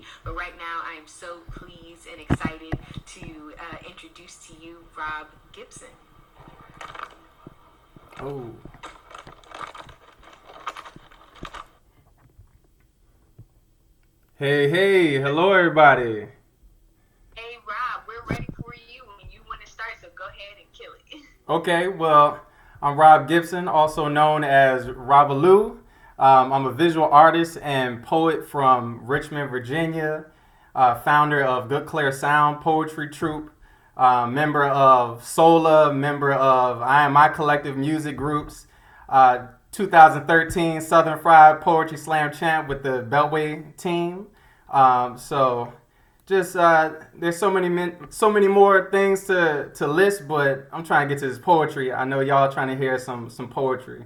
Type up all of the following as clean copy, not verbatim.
poetry. But right now, I am so pleased and excited to introduce to you Rob Gibson. Oh. Hey, hello everybody. Hey, Rob, we're ready for you when you want to start, so go ahead and kill it. Okay, well, I'm Rob Gibson, also known as Robaloo. I'm a visual artist and poet from Richmond, Virginia, founder of Good Clare Sound Poetry Troupe, member of SOLA, member of I Am My Collective music groups, 2013 Southern Fried Poetry Slam champ with the Beltway team. So just there's so many more things to list, but I'm trying to get to this poetry. I know y'all trying to hear some poetry.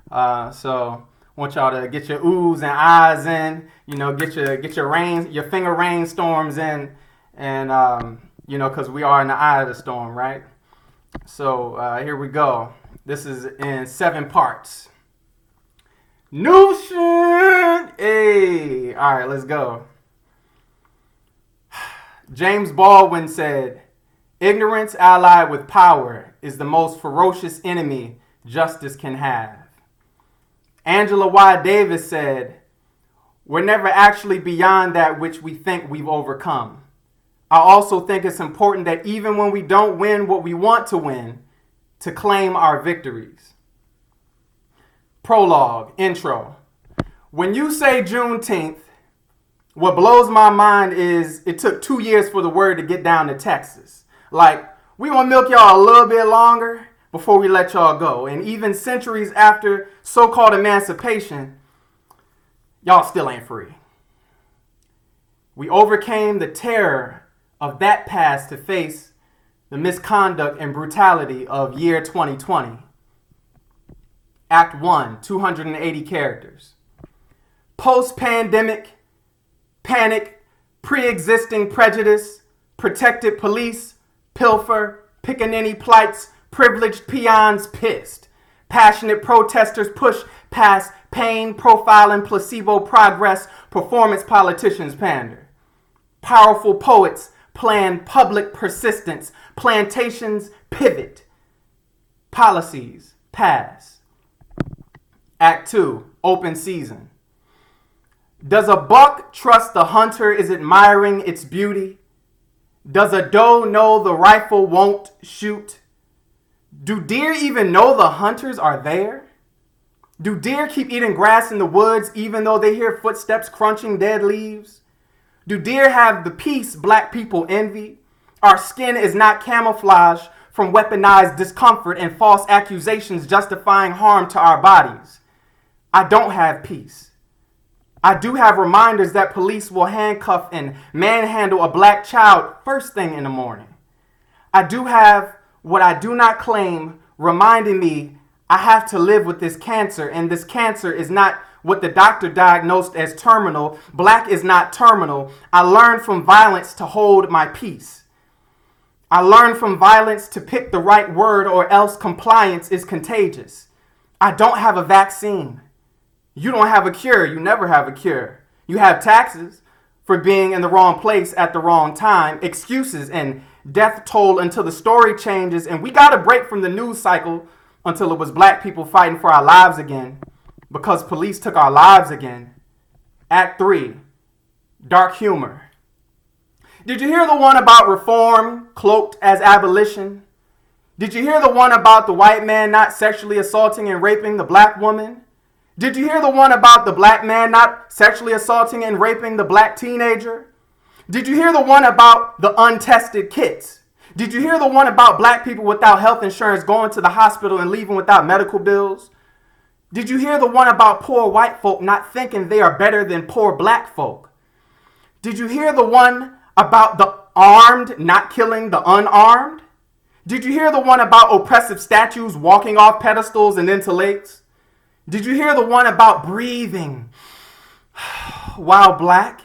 So want y'all to get your oohs and ahs in. Get your finger rainstorms in, and because we are in the eye of the storm, right? So here we go. This is in 7 parts. New shit. Hey, all right, let's go. James Baldwin said, "Ignorance allied with power is the most ferocious enemy justice can have." Angela Y. Davis said, "We're never actually beyond that which we think we've overcome." I also think it's important that even when we don't win what we want to win, to claim our victories. Prologue, intro. When you say Juneteenth, what blows my mind is it took 2 years for the word to get down to Texas. Like, we gonna milk y'all a little bit longer before we let y'all go. And even centuries after so-called emancipation, y'all still ain't free. We overcame the terror of that past to face the misconduct and brutality of year 2020. Act 1, 280 characters. Post-pandemic, panic, pre-existing prejudice, protected police, pilfer, pickaninny plights, privileged peons pissed. Passionate protesters push past pain, profiling, placebo progress, performance politicians pander. Powerful poets plan public persistence, plantations pivot, policies pass. Act 2, open season. Does a buck trust the hunter is admiring its beauty? Does a doe know the rifle won't shoot? Do deer even know the hunters are there? Do deer keep eating grass in the woods even though they hear footsteps crunching dead leaves? Do deer have the peace black people envy? Our skin is not camouflage from weaponized discomfort and false accusations justifying harm to our bodies. I don't have peace. I do have reminders that police will handcuff and manhandle a black child first thing in the morning. I do have what I do not claim, reminding me I have to live with this cancer, and this cancer is not what the doctor diagnosed as terminal. Black is not terminal. I learned from violence to hold my peace. I learned from violence to pick the right word, or else compliance is contagious. I don't have a vaccine. You don't have a cure. You never have a cure. You have taxes for being in the wrong place at the wrong time, excuses and death toll until the story changes, and we got a break from the news cycle until it was black people fighting for our lives again because police took our lives again. Act 3, dark humor. Did you hear the one about reform cloaked as abolition? Did you hear the one about the white man not sexually assaulting and raping the black woman? Did you hear the one about the black man not sexually assaulting and raping the black teenager? Did you hear the one about the untested kids? Did you hear the one about black people without health insurance going to the hospital and leaving without medical bills? Did you hear the one about poor white folk not thinking they are better than poor black folk? Did you hear the one about the armed not killing the unarmed? Did you hear the one about oppressive statues walking off pedestals and into lakes? Did you hear the one about breathing while black?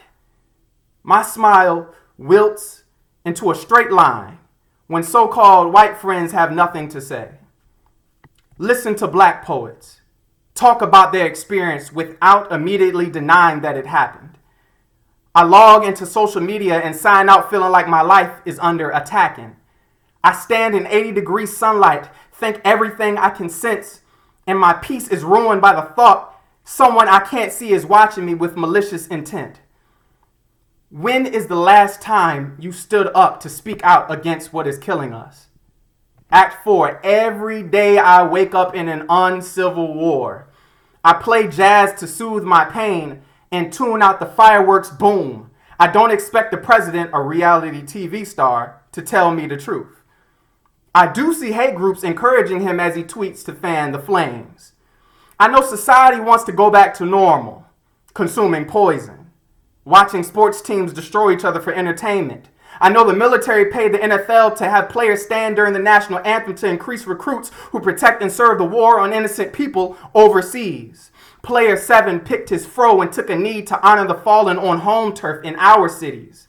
My smile wilts into a straight line when so-called white friends have nothing to say. Listen to black poets talk about their experience without immediately denying that it happened. I log into social media and sign out feeling like my life is under attacking. I stand in 80-degree sunlight, think everything I can sense, and my peace is ruined by the thought someone I can't see is watching me with malicious intent. When is the last time you stood up to speak out against what is killing us? Act 4, every day I wake up in an uncivil war. I play jazz to soothe my pain and tune out the fireworks boom. I don't expect the president, a reality TV star, to tell me the truth. I do see hate groups encouraging him as he tweets to fan the flames. I know society wants to go back to normal, consuming poison, watching sports teams destroy each other for entertainment. I know the military paid the NFL to have players stand during the national anthem to increase recruits who protect and serve the war on innocent people overseas. Player 7 picked his fro and took a knee to honor the fallen on home turf in our cities.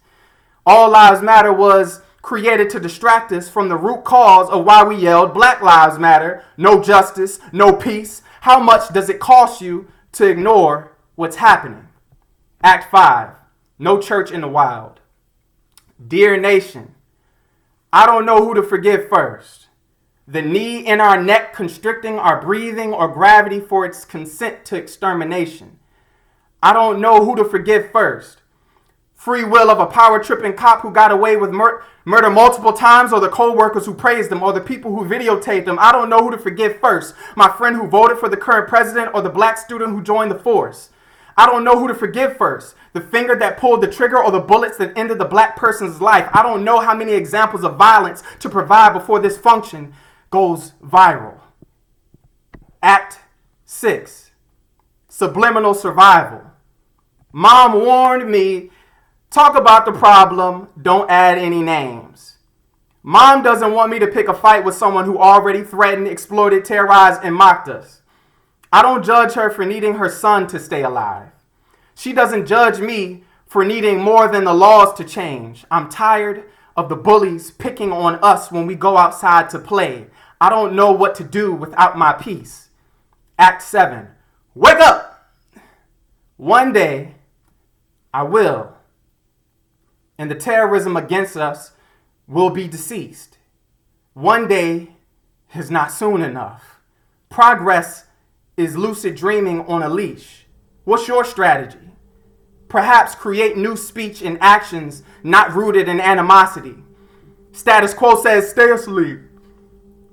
All Lives Matter was created to distract us from the root cause of why we yelled Black Lives Matter, no justice, no peace. How much does it cost you to ignore what's happening? Act 5, no church in the wild. Dear nation, I don't know who to forgive first. The knee in our neck constricting our breathing or gravity for its consent to extermination. I don't know who to forgive first. Free will of a power-tripping cop who got away with murder multiple times, or the co-workers who praised him, or the people who videotaped him. I don't know who to forgive first. My friend who voted for the current president, or the black student who joined the force. I don't know who to forgive first. The finger that pulled the trigger or the bullets that ended the black person's life. I don't know how many examples of violence to provide before this function goes viral. Act 6, subliminal survival. Mom warned me, talk about the problem, don't add any names. Mom doesn't want me to pick a fight with someone who already threatened, exploited, terrorized, and mocked us. I don't judge her for needing her son to stay alive. She doesn't judge me for needing more than the laws to change. I'm tired of the bullies picking on us when we go outside to play. I don't know what to do without my peace. Act 7, wake up! One day, I will. And the terrorism against us will be deceased. One day is not soon enough. Progress is lucid dreaming on a leash. What's your strategy? Perhaps create new speech and actions not rooted in animosity. Status quo says stay asleep.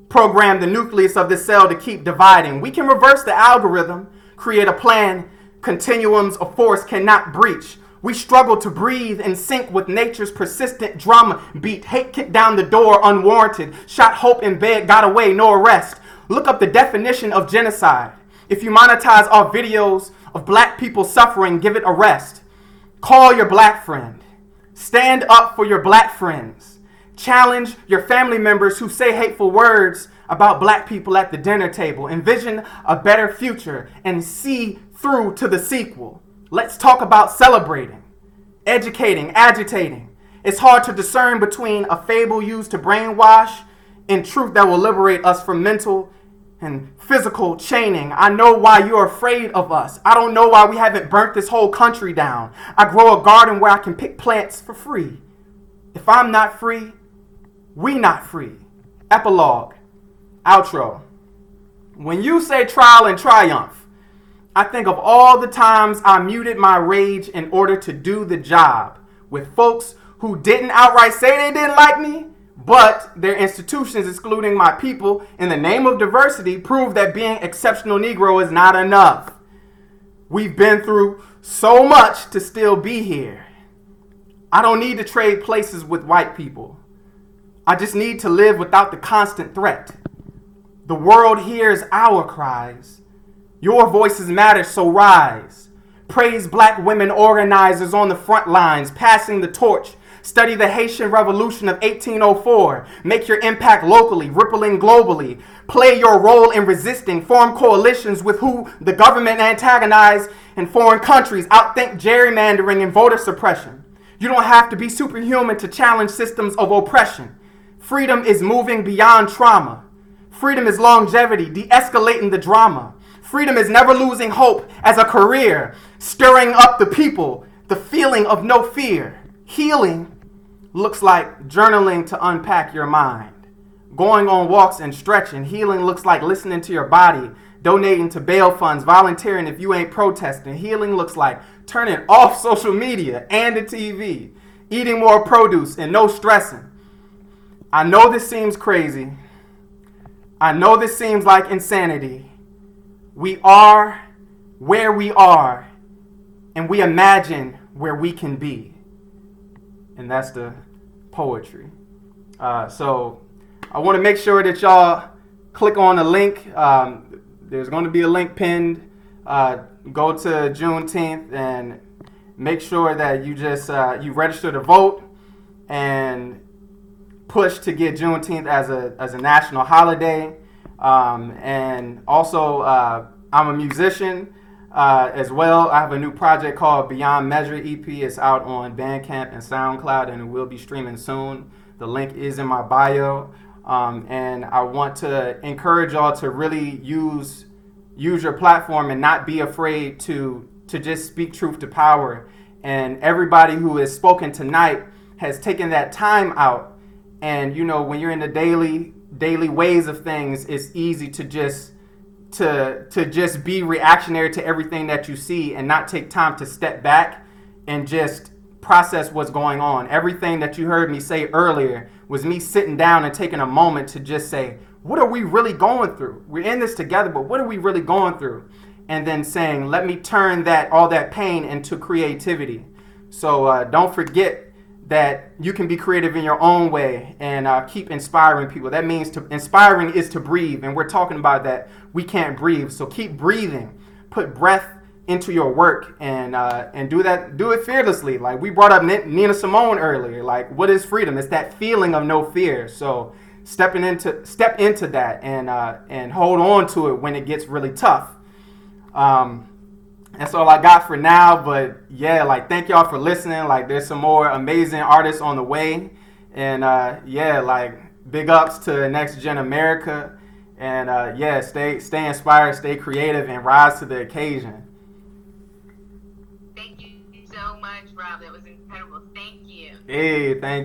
Program the nucleus of the cell to keep dividing. We can reverse the algorithm, create a plan continuums of force cannot breach. We struggle to breathe in sync with nature's persistent drama beat. Hate kicked down the door unwarranted. Shot hope in bed, got away, no arrest. Look up the definition of genocide. If you monetize our videos of black people suffering, give it a rest. Call your black friend. Stand up for your black friends. Challenge your family members who say hateful words about black people at the dinner table. Envision a better future and see through to the sequel. Let's talk about celebrating, educating, agitating. It's hard to discern between a fable used to brainwash and truth that will liberate us from mental and physical chaining. I know why you're afraid of us. I don't know why we haven't burnt this whole country down. I grow a garden where I can pick plants for free. If I'm not free, we not free. Epilogue. Outro. When you say trial and triumph, I think of all the times I muted my rage in order to do the job with folks who didn't outright say they didn't like me, but their institutions, excluding my people, in the name of diversity, prove that being exceptional Negro is not enough. We've been through so much to still be here. I don't need to trade places with white people. I just need to live without the constant threat. The world hears our cries. Your voices matter, so rise. Praise black women organizers on the front lines, passing the torch. Study the Haitian Revolution of 1804. Make your impact locally, rippling globally. Play your role in resisting. Form coalitions with who the government antagonize in foreign countries. Outthink gerrymandering and voter suppression. You don't have to be superhuman to challenge systems of oppression. Freedom is moving beyond trauma. Freedom is longevity, de-escalating the drama. Freedom is never losing hope as a career, stirring up the people. the feeling of no fear. Healing looks like journaling to unpack your mind. Going on walks and stretching. Healing looks like listening to your body, donating to bail funds, volunteering if you ain't protesting. Healing looks like turning off social media and the TV, eating more produce and no stressing. I know this seems crazy. I know this seems like insanity. We are where we are, and we imagine where we can be. And that's the poetry. So I want to make sure that y'all click on the link. There's going to be a link pinned. Go to Juneteenth and make sure that you just you register to vote and push to get Juneteenth as a national holiday. And also, I'm a musician as well. I have a new project called Beyond Measure EP. It's out on Bandcamp and SoundCloud, and it will be streaming soon. The link is in my bio. And I want to encourage y'all to really use your platform and not be afraid to just speak truth to power. And everybody who has spoken tonight has taken that time out. And you know, when you're in the daily ways of things, it's easy to just be reactionary to everything that you see and not take time to step back and just process what's going on. Everything that you heard me say earlier was me sitting down and taking a moment to just say, what are we really going through? We're in this together, but what are we really going through? And then saying, let me turn all that pain into creativity. So don't forget that you can be creative in your own way and keep inspiring people. That means inspiring is to breathe, and we're talking about that. We can't breathe, so keep breathing. Put breath into your work and do that. Do it fearlessly. Like we brought up Nina Simone earlier. Like, what is freedom? It's that feeling of no fear. So step into that and hold on to it when it gets really tough. That's all I got for now, but yeah, like, thank y'all for listening. Like, there's some more amazing artists on the way, and yeah, like, big ups to Next Gen America, and yeah, stay inspired, stay creative, and rise to the occasion. Thank you so much, Rob. That was incredible. Thank you. Hey, thank you.